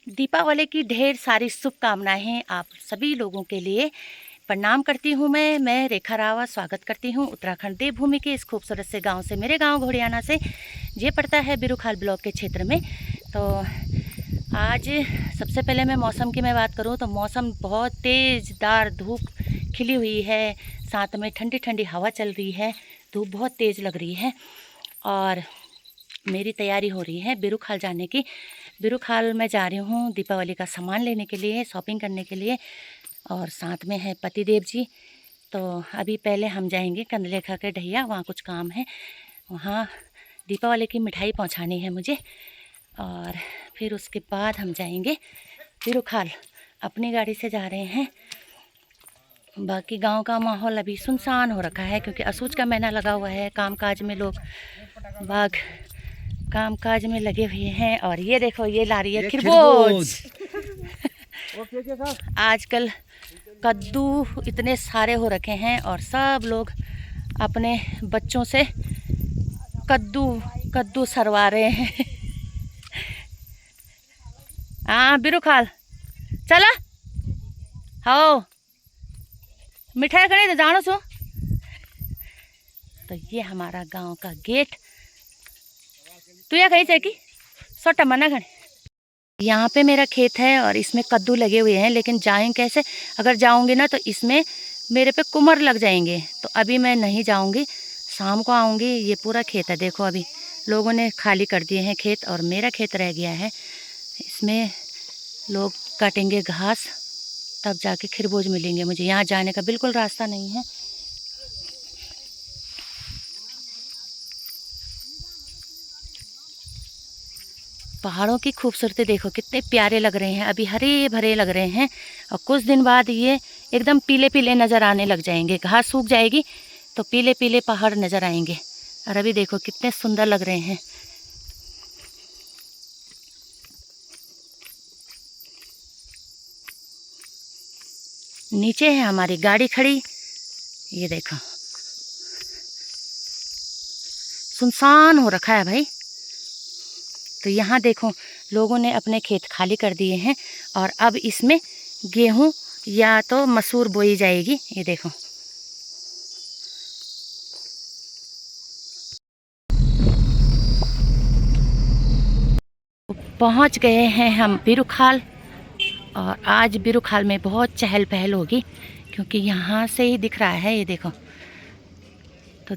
दीपावली की ढेर सारी शुभकामनाएं आप सभी लोगों के लिए। प्रणाम करती हूँ मैं रेखा रावत स्वागत करती हूँ उत्तराखंड देवभूमि के इस खूबसूरत से गांव से। मेरे गांव घोड़ियाना से ये पड़ता है बिरुखाल ब्लॉक के क्षेत्र में। तो आज सबसे पहले मैं मौसम की बात करूँ तो मौसम बहुत तेज़दार धूप खिली हुई है, साथ में ठंडी ठंडी हवा चल रही है, धूप बहुत तेज़ लग रही है और मेरी तैयारी हो रही है बिरुखाल जाने की। बिरुखाल मैं जा रही हूँ दीपावली का सामान लेने के लिए, शॉपिंग करने के लिए, और साथ में है पतिदेव जी। तो अभी पहले हम जाएंगे कंदलेखा के ढैया, वहाँ कुछ काम है, वहाँ दीपावली की मिठाई पहुँचानी है मुझे, और फिर उसके बाद हम जाएंगे बिरुखाल। अपनी गाड़ी से जा रहे हैं। बाकी गांव का माहौल अभी सुनसान हो रखा है क्योंकि असूच का महीना लगा हुआ है, कामकाज में लोग बाग कामकाज में लगे हुए हैं। और ये देखो ये ला रही है खिरबोज। आजकल कद्दू इतने सारे हो रखे हैं और सब लोग अपने बच्चों से कद्दू कद्दू सरवा रहे हैं। हाँ बिरुखाल चला हो मिठाई खड़ी तो जानो छो। तो ये हमारा गांव का गेट। तू या कहीं से कि सोटा मना खड़े। यहाँ पे मेरा खेत है और इसमें कद्दू लगे हुए हैं, लेकिन जाएं कैसे? अगर जाऊंगी ना तो इसमें मेरे पे कुमर लग जाएंगे, तो अभी मैं नहीं जाऊंगी, शाम को आऊंगी। ये पूरा खेत है, देखो अभी लोगों ने खाली कर दिए हैं खेत और मेरा खेत रह गया है। इसमें लोग काटेंगे घास, तब जाके खिरबोज मिलेंगे मुझे। यहाँ जाने का बिल्कुल रास्ता नहीं है। पहाड़ों की खूबसूरती देखो, कितने प्यारे लग रहे हैं, अभी हरे भरे लग रहे हैं और कुछ दिन बाद ये एकदम पीले पीले नज़र आने लग जाएंगे। घास सूख जाएगी तो पीले पीले पहाड़ नज़र आएंगे। और अभी देखो कितने सुंदर लग रहे हैं। नीचे है हमारी गाड़ी खड़ी, ये देखो सुनसान हो रखा है भाई। तो यहाँ देखो लोगों ने अपने खेत खाली कर दिए हैं और अब इसमें गेहूँ या तो मसूर बोई जाएगी। ये देखो पहुँच गए हैं हम बिरुखाल। और आज बिरुखाल में बहुत चहल पहल होगी क्योंकि यहाँ से ही दिख रहा है, ये देखो। तो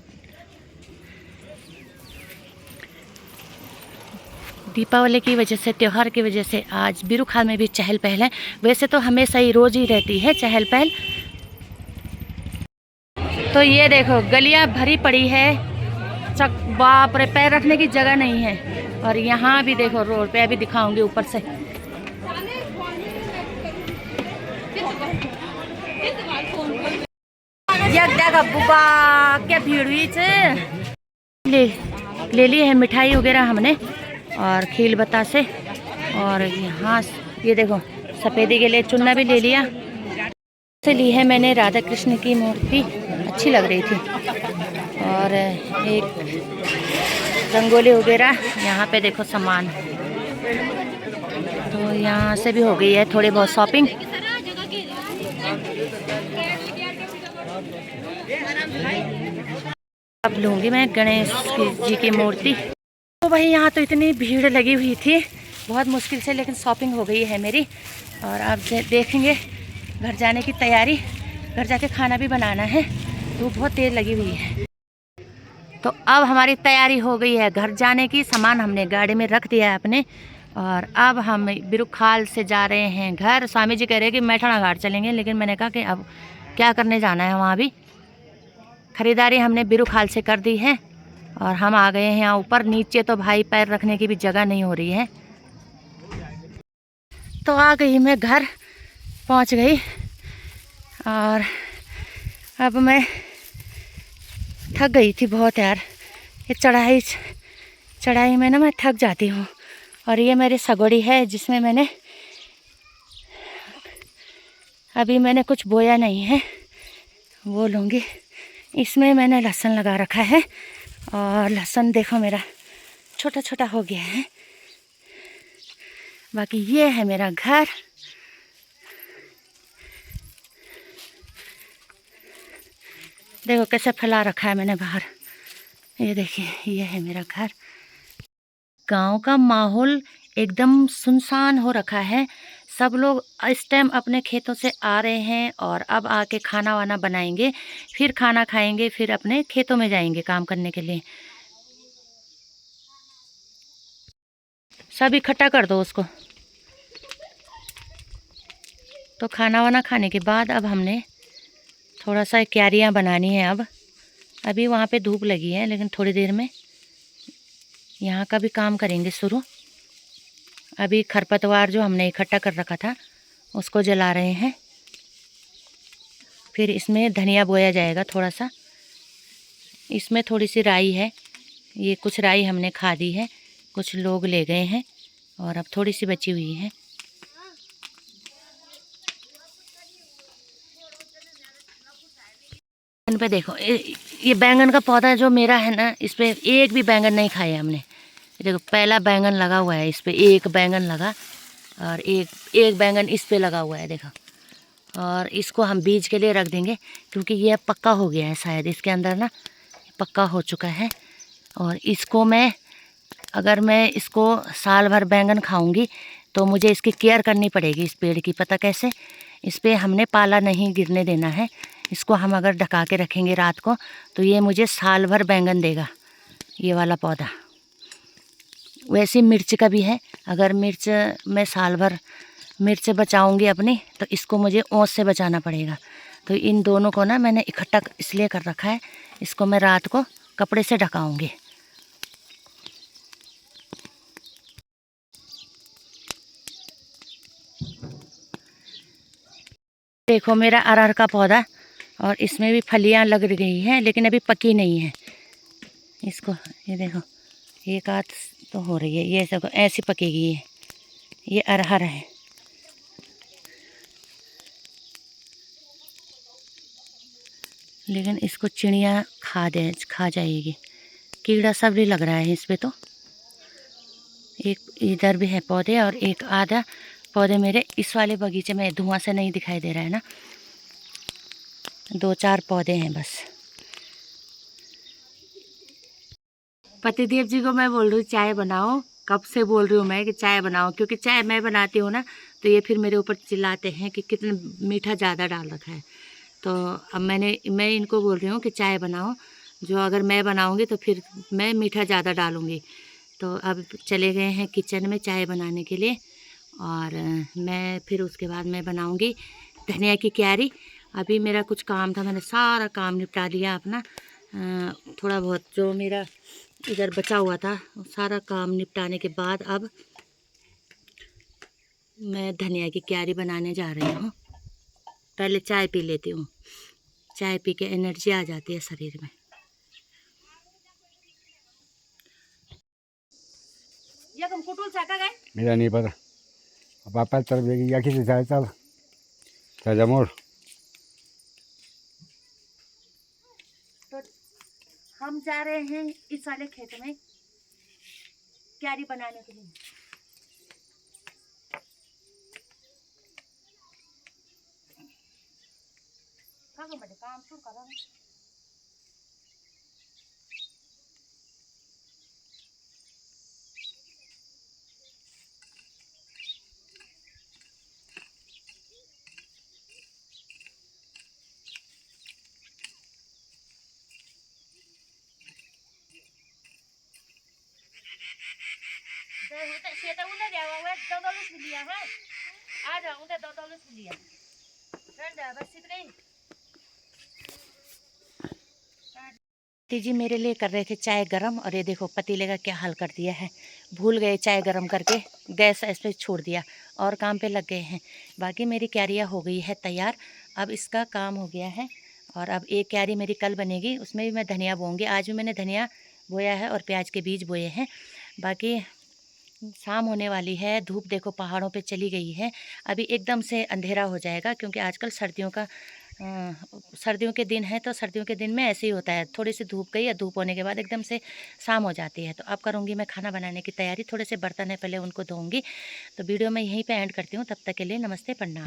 दीपावली की वजह से, त्यौहार की वजह से आज बिरुखाल में भी चहल पहल है। वैसे तो हमेशा ही रोज़ ही रहती है चहल पहल। तो ये देखो गलियां भरी पड़ी है, चक बाप रे, पैर रखने की जगह नहीं है। और यहाँ भी देखो रोड पे, अभी दिखाऊंगी ऊपर से। क्या भीड़ हुई ले ली है मिठाई वगैरह हमने, और खील बतासे। और यहाँ ये देखो सफ़ेदी के लिए चुन्ना भी ले लिया। से ली है मैंने राधा कृष्ण की मूर्ति, अच्छी लग रही थी। और एक रंगोली वगैरह, यहाँ पे देखो सामान। तो यहाँ से भी हो गई है थोड़ी बहुत शॉपिंग। अब लूँगी मैं गणेश जी की मूर्ति। तो भाई यहाँ तो इतनी भीड़ लगी हुई थी बहुत मुश्किल से, लेकिन शॉपिंग हो गई है मेरी। और अब देखेंगे घर जाने की तैयारी। घर जाके खाना भी बनाना है, धूप बहुत तेज़ लगी हुई है। तो अब हमारी तैयारी हो गई है घर जाने की। सामान हमने गाड़ी में रख दिया है अपने, और अब हम बिरुखाल से जा रहे हैं घर। स्वामी जी कह रहे हैं कि मैठाणा घाट चलेंगे, लेकिन मैंने कहा कि अब क्या करने जाना है वहाँ भी। ख़रीदारी हमने बिरुखाल से कर दी है और हम आ गए हैं यहाँ ऊपर। नीचे तो भाई पैर रखने की भी जगह नहीं हो रही है। तो आ गई मैं घर, पहुँच गई। और अब मैं थक गई थी बहुत यार, ये चढ़ाई में ना मैं थक जाती हूँ। और ये मेरी सगोड़ी है जिसमें मैंने कुछ बोया नहीं है, वो लूँगी। इसमें मैंने लहसुन लगा रखा है और लहसुन देखो मेरा छोटा छोटा हो गया है। बाकी ये है मेरा घर। देखो कैसे फैला रखा है मैंने बाहर। ये देखिए ये है मेरा घर। गांव का माहौल एकदम सुनसान हो रखा है। सब लोग इस टाइम अपने खेतों से आ रहे हैं और अब आके खाना वाना बनाएंगे, फिर खाना खाएंगे, फिर अपने खेतों में जाएंगे काम करने के लिए। सब इकट्ठा कर दो उसको। तो खाना वाना खाने के बाद अब हमने थोड़ा सा क्यारियाँ बनानी है। अब अभी वहाँ पे धूप लगी है, लेकिन थोड़ी देर में यहाँ का भी काम करेंगे शुरू। अभी खरपतवार जो हमने इकट्ठा कर रखा था उसको जला रहे हैं। फिर इसमें धनिया बोया जाएगा थोड़ा सा। इसमें थोड़ी सी राई है, ये कुछ राई हमने खा दी है, कुछ लोग ले गए हैं और अब थोड़ी सी बची हुई है। इन पे देखो ये बैंगन का पौधा जो मेरा है ना, इस पे एक भी बैंगन नहीं खाया हमने। ये देखो पहला बैंगन लगा हुआ है, इस पे एक बैंगन लगा और एक बैंगन इस पे लगा हुआ है देखो। और इसको हम बीज के लिए रख देंगे क्योंकि ये पक्का हो गया है, शायद इसके अंदर ना पक्का हो चुका है। और इसको अगर मैं इसको साल भर बैंगन खाऊंगी तो मुझे इसकी केयर करनी पड़ेगी इस पेड़ की। पता कैसे? इस पे हमने पाला नहीं गिरने देना है। इसको हम अगर ढका के रखेंगे रात को तो ये मुझे साल भर बैंगन देगा, ये वाला पौधा। वैसे मिर्च का भी है, अगर मिर्च मैं साल भर मिर्च बचाऊंगी अपनी तो इसको मुझे ओस से बचाना पड़ेगा। तो इन दोनों को ना मैंने इकट्ठा इसलिए कर रखा है, इसको मैं रात को कपड़े से ढकाऊंगी। देखो मेरा अरहर का पौधा, और इसमें भी फलियां लग गई हैं लेकिन अभी पकी नहीं है। इसको ये देखो एक आध तो हो रही है, ये देखो ऐसी पकेगी ये अरहर है। लेकिन इसको चिड़िया खा जाएगी, कीड़ा सब भी लग रहा है इस पे। तो एक इधर भी है पौधे और एक आधा पौधे मेरे इस वाले बगीचे में धुआं से नहीं दिखाई दे रहा है ना, 2-4 पौधे हैं बस। पतिदेव जी को मैं बोल रही हूँ चाय बनाओ, कब से बोल रही हूँ मैं कि चाय बनाओ, क्योंकि चाय मैं बनाती हूँ ना तो ये फिर मेरे ऊपर चिल्लाते हैं कि कितना मीठा ज़्यादा डाल रखा है। तो अब मैं इनको बोल रही हूँ कि चाय बनाओ, जो अगर मैं बनाऊँगी तो फिर मैं मीठा ज़्यादा डालूँगी। तो अब चले गए हैं किचन में चाय बनाने के लिए, और मैं फिर उसके बाद मैं बनाऊँगी धनिया की क्यारी। अभी मेरा कुछ काम था, मैंने सारा काम निपटा लिया अपना। थोड़ा बहुत जो मेरा इधर बचा हुआ था सारा काम निपटाने के बाद अब मैं धनिया की क्यारी बनाने जा रही हूँ। पहले चाय पी लेती हूँ, चाय पी के एनर्जी आ जाती है शरीर में। ये तुम कुटुल चाका गए? मेरा नहीं पता, अब आप तरफ या किसी जाए चल ताजा मोड़। तो हम जा रहे हैं इस वाले खेत में क्यारी बनाने के लिए। काम शुरू करो। जी मेरे लिए कर रहे थे चाय गरम, और ये देखो पतीले का क्या हाल कर दिया है। भूल गए चाय गरम करके, गैस इस पे छोड़ दिया और काम पे लग गए हैं। बाकी मेरी क्यारियाँ हो गई है तैयार, अब इसका काम हो गया है। और अब एक क्यारी मेरी कल बनेगी, उसमें भी मैं धनिया बोऊँगी। आज भी मैंने धनिया बोया है और प्याज के बीज बोए हैं। बाकी शाम होने वाली है, धूप देखो पहाड़ों पे चली गई है। अभी एकदम से अंधेरा हो जाएगा क्योंकि आजकल सर्दियों का सर्दियों के दिन है तो सर्दियों के दिन में ऐसे ही होता है, थोड़ी सी धूप गई या धूप होने के बाद एकदम से शाम हो जाती है। तो अब करूँगी मैं खाना बनाने की तैयारी, थोड़े से बर्तन है पहले उनको धोऊँगी। तो वीडियो मैं यहीं पे एंड करती हूँ, तब तक के लिए नमस्ते, प्रणाम।